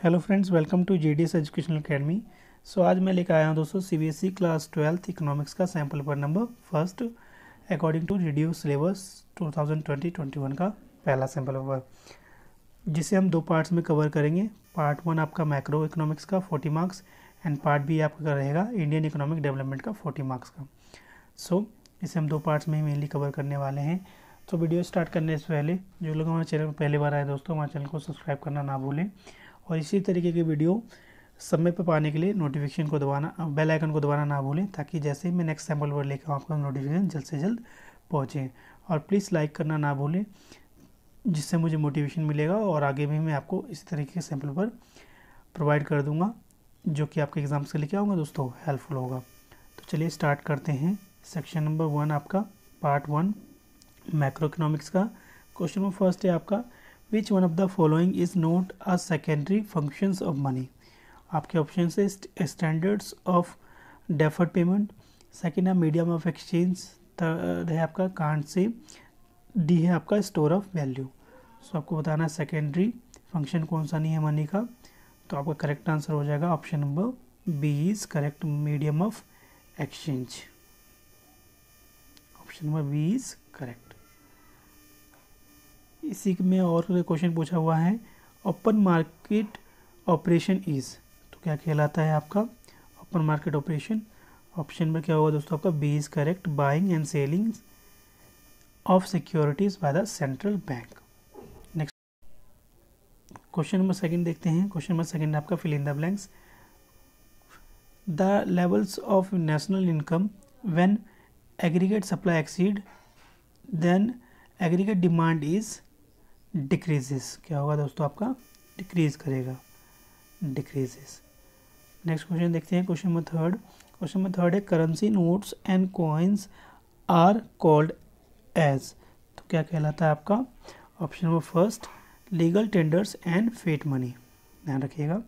Hello friends, welcome to GDS educational academy. So आज मैं लेकर आया हूं दोस्तों सीबीएसई क्लास 12th इकोनॉमिक्स का sample paper number first according to reduce syllabus 2020-21 का पहला सैम्पल पेपर, जिसे हम दो पार्ट्स में कवर करेंगे। पार्ट 1 आपका मैक्रो इकोनॉमिक्स का 40 मार्क्स एंड पार्ट बी आपका रहेगा इंडियन इकोनॉमिक डेवलपमेंट का 40 मार्क्स का। सो इसे हम दो पार्ट्स में ही मेनली कवर करने वाले हैं। तो वीडियो स्टार्ट करने से पहले जो लोग हमारे चैनल पर पहली बार आए दोस्तों, हमारे चैनल को सब्सक्राइब करना ना भूलें और इसी तरीके की वीडियो समय पर पाने के लिए नोटिफिकेशन को दबाना, बेल आइकन को दबाना ना भूलें, ताकि जैसे ही मैं नेक्स्ट सैम्पल वर्ड लेकर आपका नोटिफिकेशन जल्द से जल्द पहुँचे। और प्लीज़ लाइक करना ना भूलें, जिससे मुझे मोटिवेशन मिलेगा और आगे भी मैं आपको इसी तरीके के सैम्पल पर प्रोवाइड कर दूंगा, जो कि आपके एग्ज़ाम्स के लेके आऊँगा दोस्तों, हेल्पफुल होगा। तो चलिए स्टार्ट करते हैं। सेक्शन नंबर 1 आपका पार्ट 1 मैक्रो इकोनॉमिक्स का क्वेश्चन नंबर फर्स्ट है आपका, which one of the following is not a secondary functions of money. आपके ऑप्शन से standards of deferred payment, second है मीडियम ऑफ एक्सचेंज, थर्ड है आपका कांट से, डी है आपका स्टोर ऑफ वैल्यू। सो आपको बताना है सेकेंडरी फंक्शन कौन सा नहीं है मनी का। तो आपका करेक्ट आंसर हो जाएगा option number B is correct, medium of exchange. Option number B is correct. इसी में और क्वेश्चन पूछा हुआ है, ओपन मार्केट ऑपरेशन इज, तो क्या कहलाता है आपका ओपन मार्केट ऑपरेशन। ऑप्शन में क्या होगा दोस्तों आपका B is correct, buying and selling of securities by the central bank. Next question number second देखते हैं। क्वेश्चन नंबर सेकंड आपका fill in the blanks, the levels of national income when aggregate supply exceed than aggregate demand is decreases. क्या होगा दोस्तों आपका decrease करेगा, decreases. Next question देखते हैं। Question number third. Question number third है, currency notes and coins are called as, तो क्या कहलाता है आपका। Option number first legal tenders and fiat money, ध्यान रखिएगा,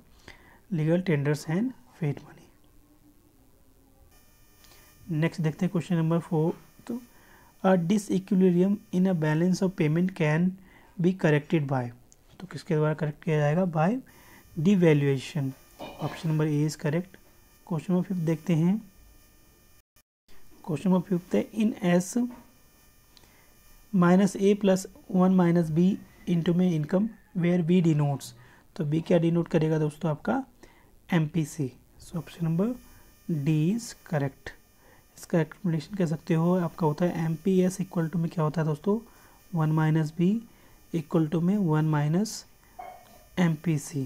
legal tenders and fiat money. Next देखते हैं question number fourth, a disequilibrium in a balance of payment can be corrected by, तो किसके द्वारा करेक्ट किया जाएगा, by devaluation. Option number A is correct. Question number fifth देखते हैं। Question number fifth है, in S minus A plus 1 minus B into में income where B denotes, तो बी क्या डिनोट करेगा दोस्तों आपका MPC. So option number D is correct. इसका एक्सप्लेनेशन कह सकते हो आपका होता है M P S equal to में क्या होता है दोस्तों 1 माइनस बी इक्वल टू में 1 माइनस एम पी सी।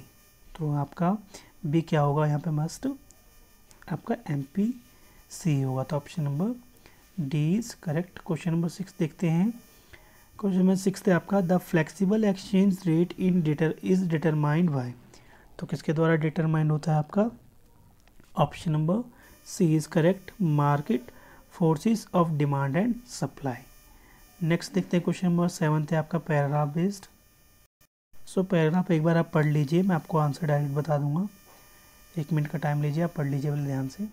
तो आपका बी क्या होगा यहाँ पे मस्ट आपका एम पी सी होगा। तो option number D is correct. Question number 6 देखते हैं। क्वेश्चन नंबर 6 है आपका, the flexible exchange rate in is determined by, तो किसके द्वारा डिटरमाइंड होता है आपका। Option number C is correct, market forces of demand and supply. Next देखते हैं क्वेश्चन नंबर 7 है आपका पैराग्राफ बेस्ड। सो पैराग्राफ एक बार आप पढ़ लीजिए, मैं आपको आंसर डायरेक्ट बता दूंगा। 1 मिनट का टाइम लीजिए, आप पढ़ लीजिए पहले ध्यान से।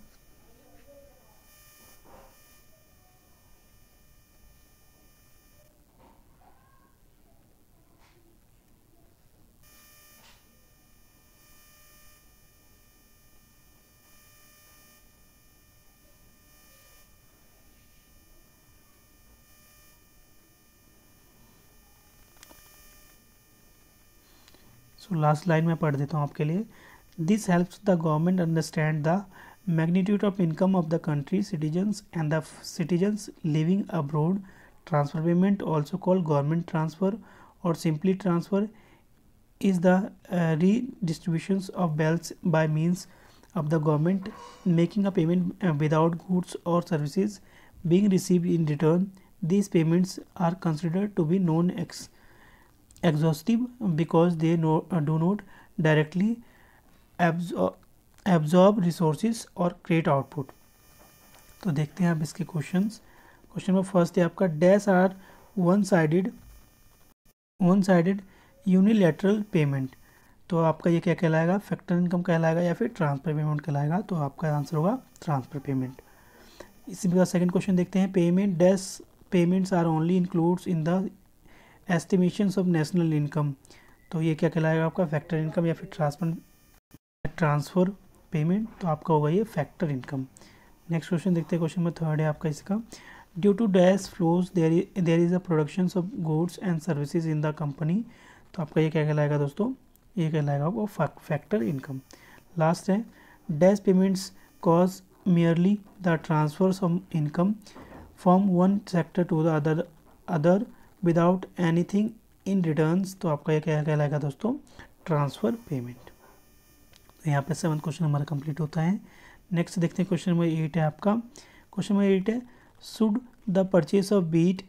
सो लास्ट लाइन में पढ़ देता हूँ आपके लिए। This helps the government understand the magnitude of income of the country citizens and the citizens living abroad. Transfer payment also called government transfer और simply transfer is the redistributions of wealth by means of the government making a payment without goods or services being received in return. These payments are considered to be non-exhaustive because they do not directly absorb resources or create output. तो देखते हैं आप इसके questions. Question number first है आपका, dash are one sided unilateral payment, तो आपका ये क्या कहलाएगा, फैक्टर इनकम कहलाएगा या फिर ट्रांसफर पेमेंट कहलाएगा। तो आपका आंसर होगा ट्रांसफर पेमेंट। इसी प्रकार सेकंड क्वेश्चन देखते हैं, payment dash payments are only includes in the estimations of national income, तो ये क्या कहलाएगा आपका फैक्टर इनकम या फिर ट्रांसफ़र पेमेंट, तो आपका होगा ये फैक्टर इनकम। नेक्स्ट क्वेश्चन देखते हैं, क्वेश्चन नंबर 3 है आपका इसका, due to dash flows there is a production of goods and services in the company, तो आपका ये क्या कहलाएगा दोस्तों, ये कहलाएगा वो फैक्टर इनकम। लास्ट है, dash payments cause merely the transfers of income from one sector to the other without anything in returns, तो आपका ये क्या कहलाएगा दोस्तों, ट्रांसफ़र पेमेंट। तो यहाँ पे 7th क्वेश्चन हमारा कंप्लीट होता है। नेक्स्ट देखते हैं क्वेश्चन नंबर 8 है आपका, क्वेश्चन नंबर 8 है, should the purchase of beat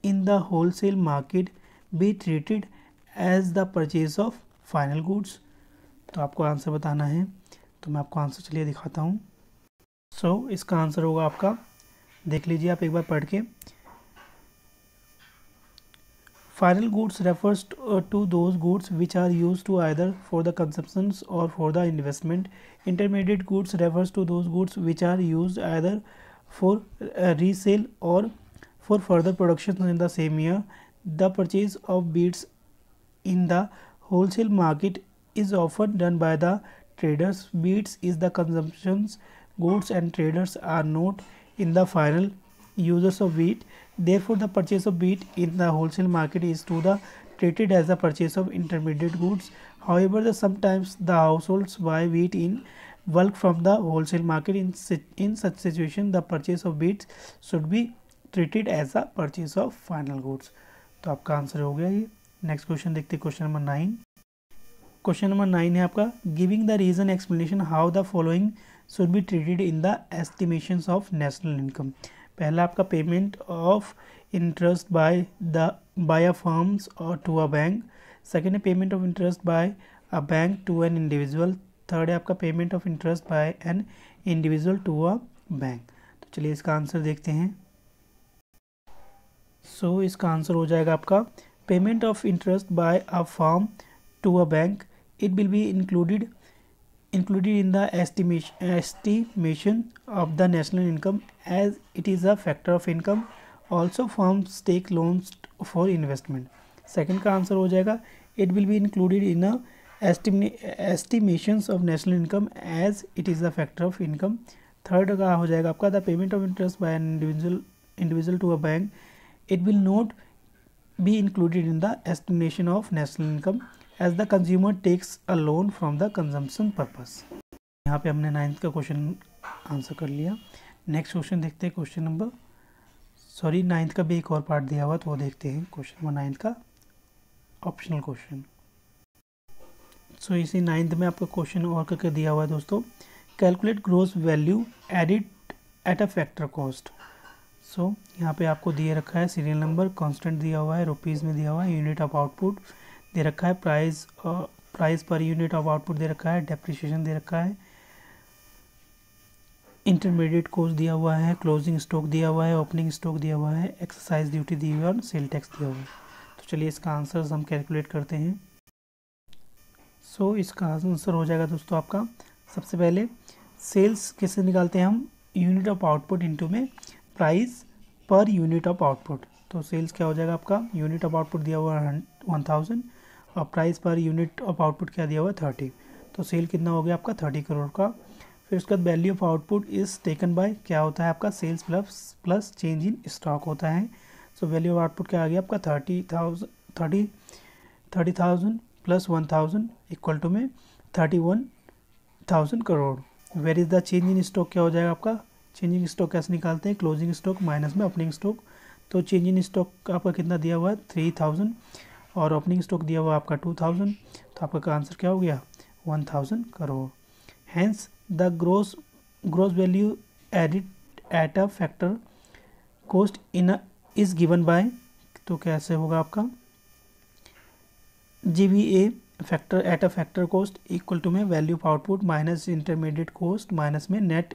in the wholesale market be treated as the purchase of final goods, तो आपको आंसर बताना है। तो मैं आपको आंसर चलिए दिखाता हूँ। इसका आंसर होगा आपका, देख लीजिए आप एक बार पढ़ के, final goods refers to those goods which are used to either for the consumptions or for the investment. Intermediate goods refers to those goods which are used either for resale or for further production in the same year. The purchase of beets in the wholesale market is often done by the traders. Beats is the consumptions goods and traders are not in the final users of wheat. Therefore, the purchase of wheat in the wholesale market is to the treated as the purchase of intermediate goods. However, sometimes the households buy wheat in bulk from the wholesale market. In such situation, the purchase of wheat should be treated as a purchase of final goods. तो आपका answer हो गया ये। Next question देखते हैं, question number 9। Question number 9 है आपका, giving the reason explanation how the following should be treated in the estimations of national income. पहला आपका payment of interest by a firms और टू अ बैंक। सेकेंड है payment of interest by a bank to an individual. Third है आपका payment of interest by an individual to a bank. तो चलिए इसका answer देखते हैं। इसका आंसर हो जाएगा आपका payment of interest by a firm to a bank. It will be included in the estimation of the national income as it is a factor of income. Also firms take loans for investment. Second का answer हो जाएगा it will be included in a estimations of national income as it is a factor of income. Third का हो जाएगा आपका the payment of interest by an individual to a bank. It will not be included in the estimation of national income as the consumer takes a loan from the consumption purpose. यहाँ पे हमने 9th का question answer कर लिया। Next question देखते हैं, question number 9th का भी एक और पार्ट दिया हुआ तो वो देखते हैं। क्वेश्चन नंबर 9th का ऑप्शनल क्वेश्चन। इसी 9th में आपका क्वेश्चन और करके दिया हुआ है दोस्तों, calculate gross value added at a factor cost. यहाँ पे आपको दिए रखा है सीरियल नंबर, कांस्टेंट दिया हुआ है, रुपीज़ में दिया हुआ है, यूनिट ऑफ आउटपुट दे रखा है, price per unit of output दे रखा है, डेप्रिसिएशन दे रखा है, इंटरमीडिएट कॉस्ट दिया हुआ है, क्लोजिंग स्टॉक दिया हुआ है, ओपनिंग स्टॉक दिया हुआ है, एक्सरसाइज ड्यूटी दी हुई है और सेल टैक्स दिया हुआ है। तो चलिए इसका आंसर हम कैलकुलेट करते हैं। इसका आंसर हो जाएगा दोस्तों आपका, सबसे पहले सेल्स कैसे निकालते हैं हम, यूनिट ऑफ आउटपुट इंटू में price per unit of output. तो सेल्स क्या हो जाएगा आपका, यूनिट ऑफ आउटपुट दिया हुआ है 1000 और price per unit of output क्या दिया हुआ है 30। तो सेल कितना हो गया आपका 30 करोड़ का। फिर उसके बाद value of output is taken by क्या होता है आपका, sales plus change in stock होता है। वैल्यू ऑफ आउटपुट क्या आ गया आपका 30,000 प्लस 1000 इक्वल टू में 31,000 crore. Where is the change in stock क्या हो जाएगा आपका, चेंज इन स्टॉक कैसे निकालते हैं, क्लोजिंग स्टॉक माइनस में ओपनिंग स्टॉक। तो चेंज इन स्टॉक आपका कितना दिया हुआ है 3000 और ओपनिंग स्टॉक दिया हुआ है आपका 2000। तो आपका आंसर क्या हो गया 1000 crore. Hence the gross value added at a factor cost is given by, तो कैसे होगा आपका GVA factor at a factor cost equal to में value of output minus intermediate cost minus में net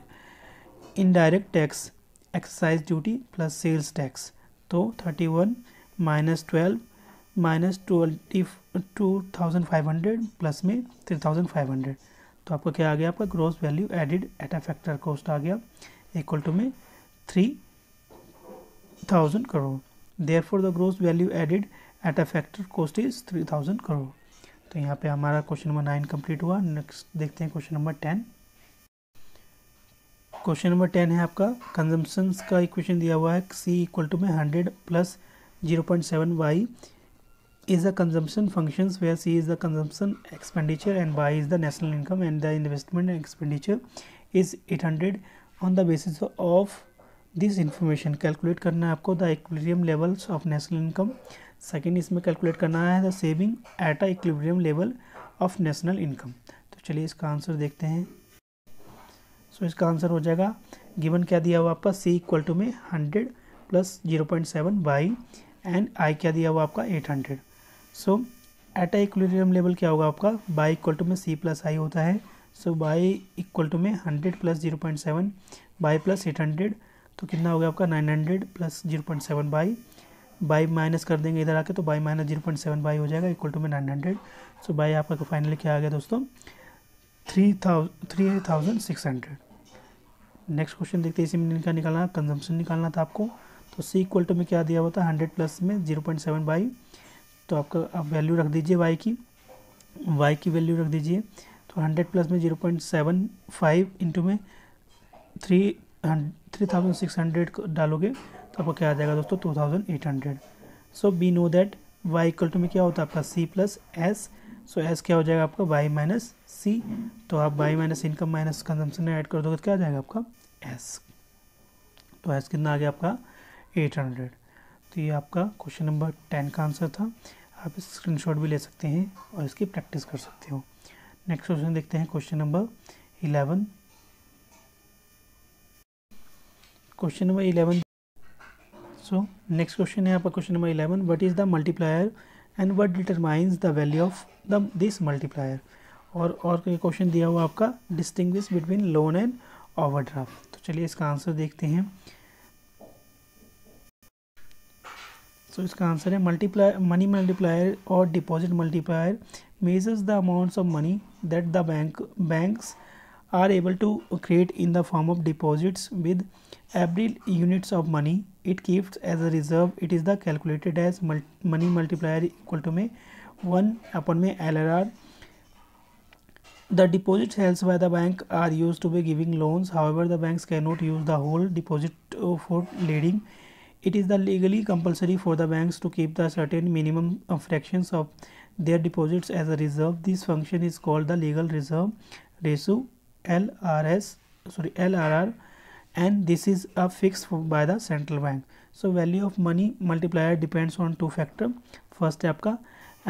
indirect tax excise duty plus sales tax. तो 31 minus 12 minus 22,500 plus में 3,500। तो आपका क्या आ गया आपका gross value added at a factor cost आ गया इक्वल टू में 3,000 crore. Therefore the gross value added at a factor cost is 3000 crore. तो यहाँ पे हमारा क्वेश्चन नंबर 9 कंप्लीट हुआ। नेक्स्ट देखते हैं क्वेश्चन नंबर 10। क्वेश्चन नंबर 10 है आपका कंजम्पशंस का इक्वेशन दिया हुआ है C इक्वल टू में 100 plus 0.7 y is the consumption functions where C is the consumption expenditure and y is the national income and the investment expenditure is 800 on the basis of this information calculate करना है आपको the equilibrium levels of national income। Second इसमें calculate करना है the saving at a equilibrium level of national income। तो चलिए इसका answer देखते हैं। इसका आंसर हो जाएगा गिवन क्या दिया हुआ आपका C इक्वल टू में 100 प्लस 0.7 y एंड I क्या दिया हुआ आपका 800। सो एट अ इक्विलिब्रियम लेवल क्या होगा आपका y इक्वल टू में C प्लस I होता है। सो y इक्वल टू में 100 प्लस 0.7 y प्लस 800 तो कितना हो गया आपका 900 प्लस 0.7 y माइनस कर देंगे इधर आके तो y माइनस 0.7 y हो जाएगा इक्वल टू में 900। सो y आपका फाइनली क्या आ गया दोस्तों 3600। नेक्स्ट क्वेश्चन देखते हैं। इसी में इनका निकालना कंजम्पशन निकालना था आपको। तो C इक्वल टू में क्या दिया हुआ था 100 प्लस में 0.7 y। तो आपका आप वैल्यू रख दीजिए y की वैल्यू रख दीजिए। तो 100 प्लस में 0.75 इंटू में 3600 डालोगे तो आपको क्या आ जाएगा दोस्तों 2800। So we know that y equal to में क्या होता है आपका C plus S। So S क्या हो जाएगा आपका y माइनस C। तो आप y minus income minus consumption में ऐड कर दोगे तो क्या आ जाएगा आपका S। तो S कितना आ गया आपका 800। तो ये आपका क्वेश्चन नंबर 10 का आंसर था। आप इस स्क्रीनशॉट भी ले सकते हैं और इसकी प्रैक्टिस कर सकते हो। नेक्स्ट क्वेश्चन देखते हैं question number 11। Question number 11। So next question है आपका question number 11 what is the multiplier and what determines the value of this multiplier. और क्वेश्चन दिया हुआ आपका distinguish between loan and overdraft. तो चलिए इसका आंसर देखते हैं। सो इसका आंसर है मनी मल्टीप्लायर और deposit multiplier measures the amounts of money that the banks are able to create in the form of deposits with every units of money it keeps as a reserve. It is the calculated as money multiplier equal to में 1 upon में LRR. The deposits held by the bank are used to be giving loans. However, the banks cannot use the whole deposit for lending. It is the legally compulsory for the banks to keep the certain minimum fractions of their deposits as a reserve. This function is called the legal reserve ratio LRR, and this is a fixed by the central bank. So value of money multiplier depends on two factor. First है आपका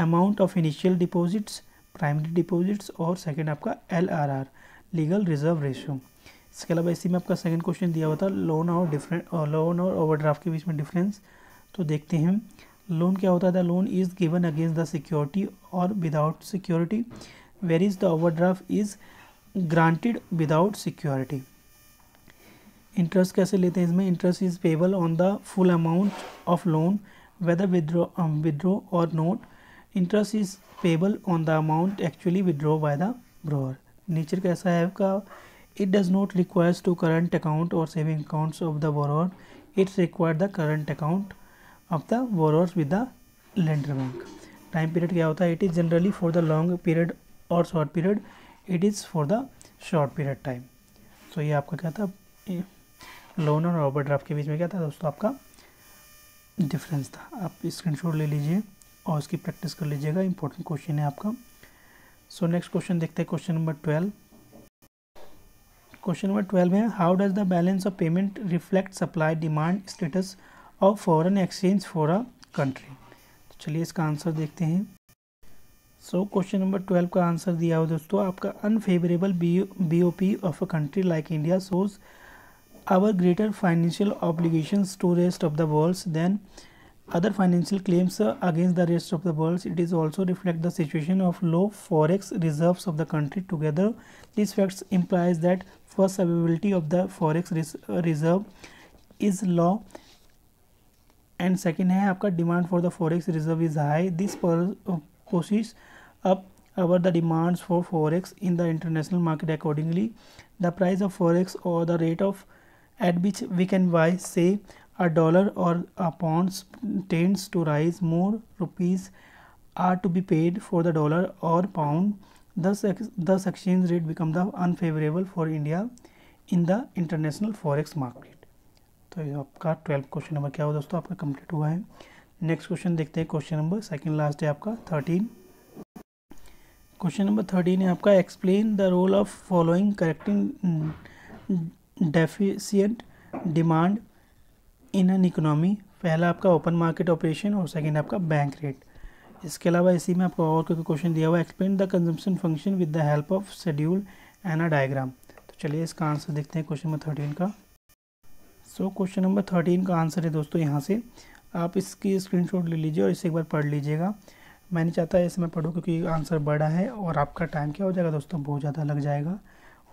amount of initial deposits, primary deposits, और second आपका LRR, legal reserve ratio. इसके अलावा इसी में आपका second question दिया हुआ था लोन और ओवरड्राफ्ट के बीच में डिफरेंस। तो देखते हैं लोन क्या होता है। The loan is given against the security or without security, where is the overdraft is granted without security. Interest कैसे लेते हैं इसमें। Interest is payable on the full amount of loan whether withdraw or not. Interest is payable on the amount actually withdraw by the borrower. Nature कैसा है आपका it does not requires to current account or saving accounts of the borrower, it's require the current account of the borrower with the lender bank. Time period क्या होता है it is generally for the long period or short period, it is for the short period time. So ये आपका क्या था loan और overdraft के बीच में क्या था दोस्तों आपका डिफरेंस था। आप स्क्रीनशॉट ले लीजिए और इसकी प्रैक्टिस कर लीजिएगा, इंपॉर्टेंट क्वेश्चन है आपका। सो नेक्स्ट क्वेश्चन देखते हैं क्वेश्चन नंबर 12। क्वेश्चन नंबर 12 है how does the balance of payment reflect supply demand status of foreign exchange for a country. तो चलिए इसका आंसर देखते हैं। सो क्वेश्चन नंबर 12 का आंसर दिया हो दोस्तों आपका unfavourable BOP of a country like India shows our greater financial obligations to rest of the world than other financial claims against the rest of the world. It is also reflect the situation of low forex reserves of the country. Together these facts implies that first availability of the forex reserve is low and second है आपका demand for the forex reserve is high. This pushes up over the demands for forex in the international market. Accordingly the price of forex or the rate of at which we can buy say a dollar or a pound tends to rise, more rupees are to be paid for the dollar or pound. Thus exchange rate become the unfavorable for India in the international forex market. तो ये आपका 12 question number क्या हुआ दोस्तों, आपका complete हुआ है। Next question देखते हैं, क्वेश्चन नंबर सेकंड लास्ट है आपका 13। क्वेश्चन नंबर 13 है आपका, explain the role of following correcting deficient demand in an economy. पहला आपका ओपन मार्केट ऑपरेशन और सेकंड आपका बैंक रेट। इसके अलावा इसी में आपको और कोई क्वेश्चन दिया हुआ है, explain the consumption function with the help of schedule and a diagram. तो चलिए इसका आंसर देखते हैं क्वेश्चन नंबर 13 का। सो क्वेश्चन नंबर 13 का आंसर है दोस्तों यहाँ से, आप इसकी स्क्रीनशॉट ले लीजिए और इसे एक बार पढ़ लीजिएगा। मैं नहीं चाहता इसे मैं पढ़ूँ क्योंकि आंसर बड़ा है और आपका टाइम क्या हो जाएगा दोस्तों, बहुत ज़्यादा लग जाएगा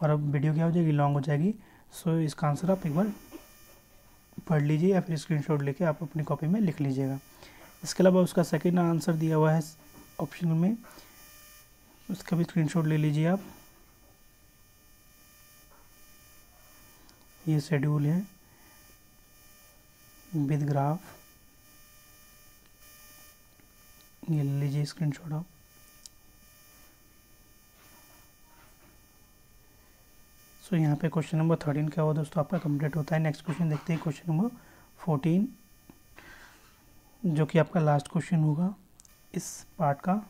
और अब वीडियो क्या हो जाएगी, लॉन्ग हो जाएगी। सो इसका आंसर आप एक बार पढ़ लीजिए या फिर स्क्रीनशॉट लेके आप अपनी कॉपी में लिख लीजिएगा। इसके अलावा उसका सेकंड आंसर दिया हुआ है ऑप्शन में, उसका भी स्क्रीनशॉट ले लीजिए आप। ये शेड्यूल है विद ग्राफ, ये ले लीजिए स्क्रीनशॉट आप। सो यहाँ पे क्वेश्चन नंबर 13 क्या हुआ दोस्तों, आपका कंप्लीट होता है। नेक्स्ट क्वेश्चन देखते हैं, क्वेश्चन नंबर 14 जो कि आपका लास्ट क्वेश्चन होगा इस पार्ट का।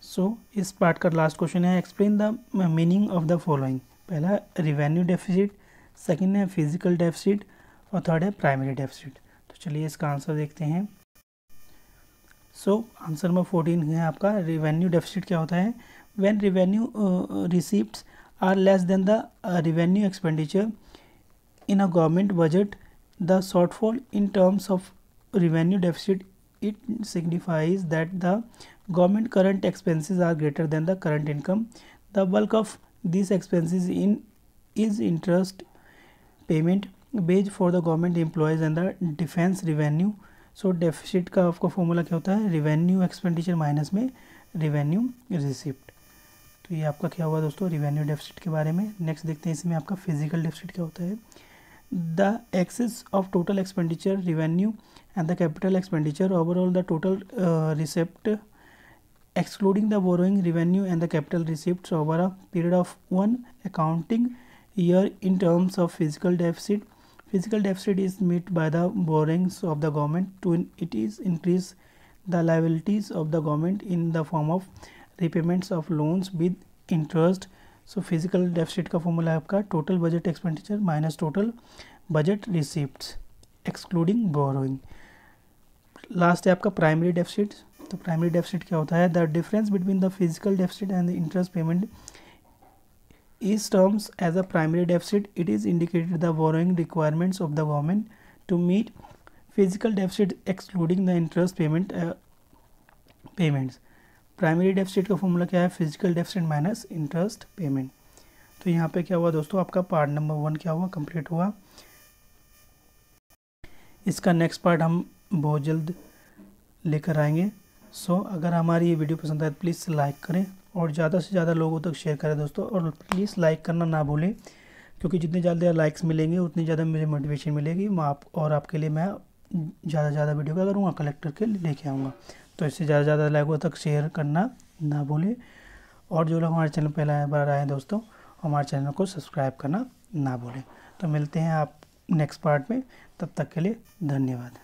सो इस पार्ट का लास्ट क्वेश्चन है, explain the meaning of the following. पहला रेवेन्यू डेफिसिट, सेकंड है फिजिकल डेफिसिट और थर्ड है प्राइमरी डेफिसिट। तो चलिए इसका आंसर देखते हैं। सो आंसर नंबर 14 है आपका, रेवेन्यू डेफिसिट क्या होता है, when revenue receipts are less than the revenue expenditure in a government budget, the shortfall in terms of revenue deficit, it signifies that the government current expenses are greater than the current income. The bulk of these expenses is interest payment wage for the government employees and the defense revenue. So deficit का आपका formula क्या होता है, revenue expenditure minus में revenue receipt. तो ये आपका क्या हुआ दोस्तों, रेवेन्यू डेफिसिट के बारे में। नेक्स्ट देखते हैं इसमें आपका फिजिकल डेफिसिट क्या होता है, the excess of total expenditure revenue and the capital expenditure overall the total receipt excluding the borrowing revenue and the capital receipts over a period of one accounting year in terms of physical deficit. Physical deficit is met by the borrowings of the government to it is increase the liabilities of the government in the form of repayments of loans with interest. So fiscal deficit का formula है आपका total budget expenditure minus total budget receipts excluding borrowing. Last है आपका primary deficit. तो primary deficit क्या होता है, the difference between the fiscal deficit and the interest payment is terms as a primary deficit, it is indicated the borrowing requirements of the government to meet fiscal deficit excluding the interest payments. Primary deficit का formula क्या है, physical deficit minus interest payment. तो यहाँ पे क्या हुआ दोस्तों, आपका पार्ट नंबर 1 क्या हुआ, कंप्लीट हुआ। इसका नेक्स्ट पार्ट हम बहुत जल्द लेकर आएंगे। सो अगर हमारी ये वीडियो पसंद आए तो प्लीज़ लाइक करें और ज़्यादा से ज़्यादा लोगों तक शेयर करें दोस्तों, और प्लीज़ लाइक करना ना भूलें क्योंकि जितने ज़्यादा लाइक्स मिलेंगे उतनी ज़्यादा मुझे मोटिवेशन मिलेगी। मैं आपके लिए मैं ज़्यादा से ज़्यादा वीडियो क्या करूँगा, कलेक्ट करके लेके आऊँगा। तो इससे ज़्यादा लोगों तक शेयर करना ना भूलें, और जो लोग हमारे चैनल पहला बार आए हैं दोस्तों, हमारे चैनल को सब्सक्राइब करना ना भूलें। तो मिलते हैं आप नेक्स्ट पार्ट में, तब तक के लिए धन्यवाद।